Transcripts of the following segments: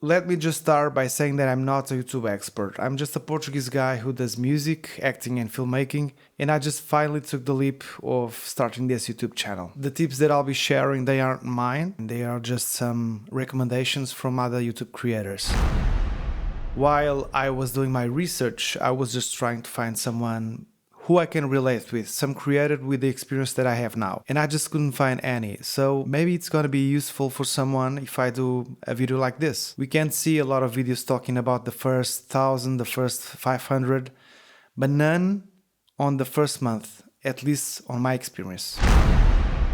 Let me just start by saying that I'm not a YouTube expert. I'm just a Portuguese guy who does music, acting, and filmmaking, and I just finally took the leap of starting this YouTube channel. The tips that I'll be sharing, they aren't mine, they are just some recommendations from other YouTube creators. While I was doing my research, I was just trying to find someone who I can relate with, some creator with the experience that I have now. And I just couldn't find any. So maybe it's gonna be useful for someone if I do a video like this. We can see a lot of videos talking about the first 1,000, the first 500, but none on the first month, at least on my experience.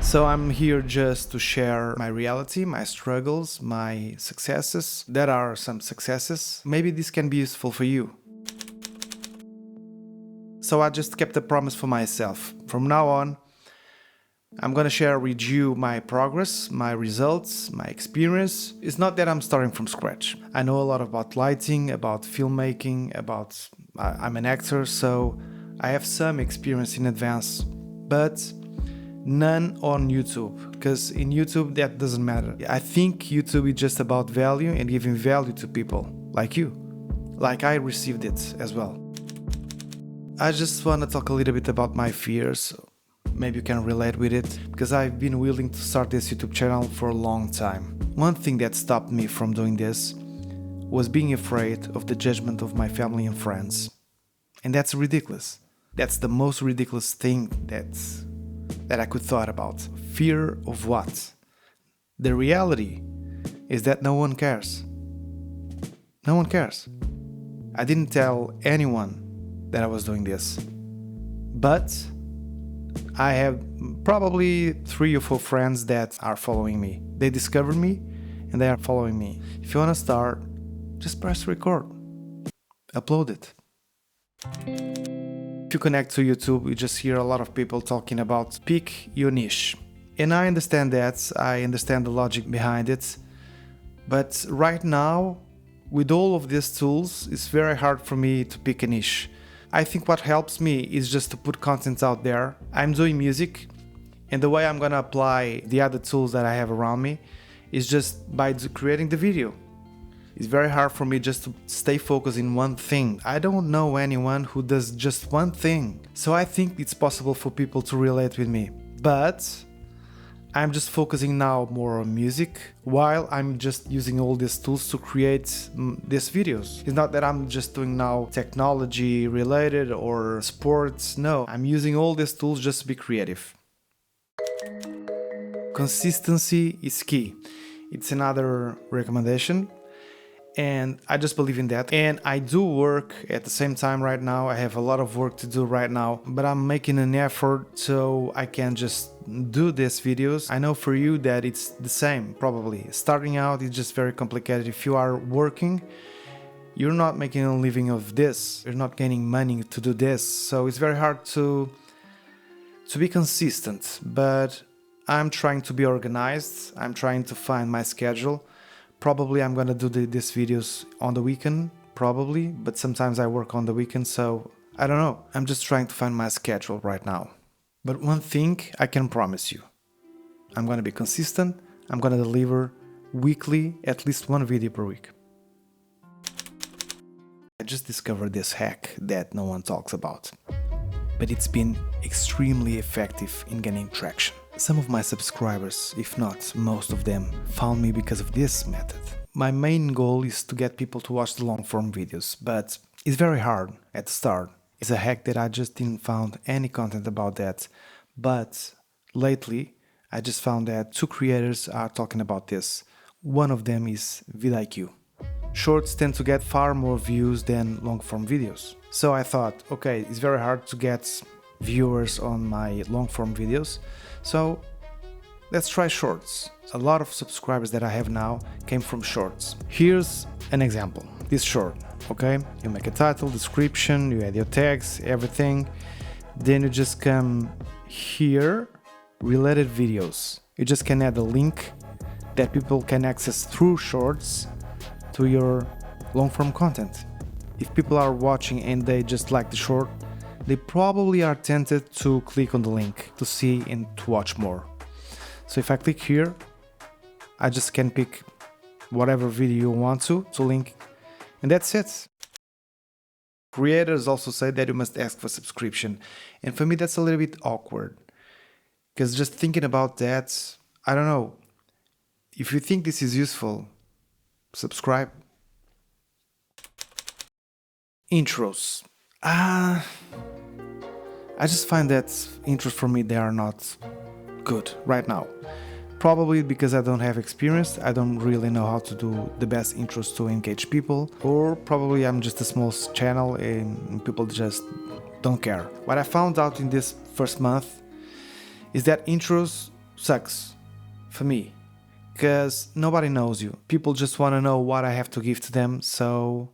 So I'm here just to share my reality, my struggles, my successes. There are some successes. Maybe this can be useful for you. So I just kept a promise for myself. From now on, I'm gonna share with you my progress, my results, my experience. It's not that I'm starting from scratch. I know a lot about lighting, about filmmaking, I'm an actor, so I have some experience in advance, but none on YouTube, because in YouTube that doesn't matter. I think YouTube is just about value and giving value to people like you, like I received it as well. I just want to talk a little bit about my fears. Maybe you can relate with it, because I've been willing to start this YouTube channel for a long time. One thing that stopped me from doing this was being afraid of the judgment of my family and friends. And that's ridiculous. That's the most ridiculous thing that I could thought about. Fear of what? The reality is that no one cares. No one cares. I didn't tell anyone that I was doing this, but I have probably 3 or 4 friends that are following me. They discovered me and they are following me. If you want to start, just press record, upload it. If you connect to YouTube, you just hear a lot of people talking about pick your niche, and I understand that, I understand the logic behind it, but right now with all of these tools, it's very hard for me to pick a niche. I think what helps me is just to put content out there. I'm doing music, and the way I'm gonna apply the other tools that I have around me is just by creating the video. It's very hard for me just to stay focused in one thing. I don't know anyone who does just one thing. So I think it's possible for people to relate with me. But I'm just focusing now more on music, while I'm just using all these tools to create these videos. It's not that I'm just doing now technology related or sports. No, I'm using all these tools just to be creative. Consistency is key. It's another recommendation, and I just believe in that. And I do work at the same time right now. I have a lot of work to do right now, but I'm making an effort so I can just do these videos. I know for you that it's the same, probably. Starting out is just very complicated. If you are working, you're not making a living of this. You're not gaining money to do this. So it's very hard to be consistent, but I'm trying to be organized. I'm trying to find my schedule. Probably I'm gonna do these videos on the weekend, probably, but sometimes I work on the weekend, so I don't know. I'm just trying to find my schedule right now. But one thing I can promise you, I'm gonna be consistent. I'm gonna deliver weekly, at least 1 video per week. I just discovered this hack that no one talks about, but it's been extremely effective in gaining traction. Some of my subscribers, if not most of them, found me because of this method. My main goal is to get people to watch the long-form videos, but it's very hard at the start. It's a hack that I just didn't found any content about that, but lately I just found that 2 creators are talking about this. One of them is vidIQ. Shorts tend to get far more views than long-form videos. So I thought, okay, it's very hard to get viewers on my long-form videos, so let's try shorts. A lot of subscribers that I have now came from shorts. Here's an example. This short, okay? You make a title, description, you add your tags, everything. Then you just come here, related videos. You just can add a link that people can access through shorts to your long-form content. If people are watching and they just like the short, they probably are tempted to click on the link to see and to watch more. So if I click here, I just can pick whatever video you want to link, and that's it. Creators also say that you must ask for subscription, and for me that's a little bit awkward, because just thinking about that, I don't know, if you think this is useful, subscribe. Intros. I just find that intros for me, they are not good right now. Probably because I don't have experience, I don't really know how to do the best intros to engage people, or probably I'm just a small channel and people just don't care. What I found out in this first month is that intros sucks for me, because nobody knows you. People just want to know what I have to give to them, so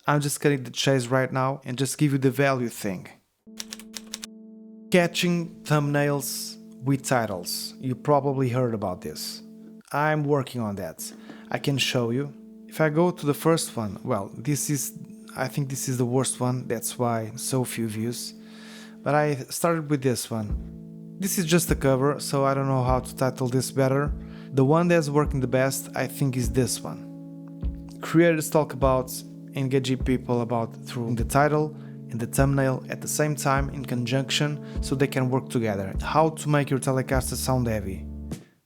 I'm just cutting the chase right now and just give you the value thing. Catching thumbnails with titles. You probably heard about this. I'm working on that. I can show you. If I go to the first one, well, I think this is the worst one, that's why so few views. But I started with this one. This is just a cover, so I don't know how to title this better. The one that's working the best, I think, is this one. Creators talk about engaging people through the title and the thumbnail at the same time in conjunction, so they can work together. How to make your Telecaster sound heavy?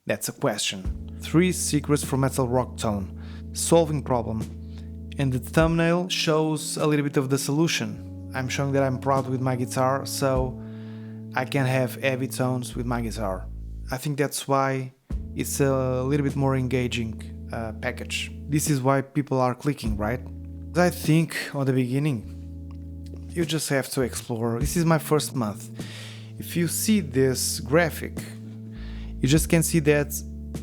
That's a question. 3 secrets for metal rock tone. Solving problem. And the thumbnail shows a little bit of the solution. I'm showing that I'm proud with my guitar, so I can have heavy tones with my guitar. I think that's why it's a little bit more engaging package. This is why people are clicking, right? I think on the beginning, you just have to explore. This is my first month. If you see this graphic, you just can see that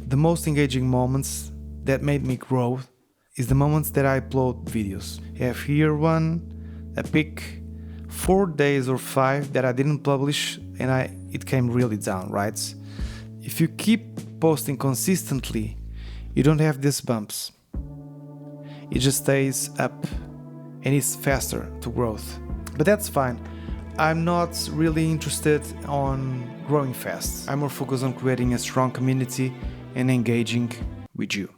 the most engaging moments that made me grow is the moments that I upload videos. You have here one, a pic, 4 days or 5 that I didn't publish, and it came really down, right? If you keep posting consistently, you don't have these bumps. It just stays up and it's faster to growth. But that's fine. I'm not really interested on growing fast. I'm more focused on creating a strong community and engaging with you.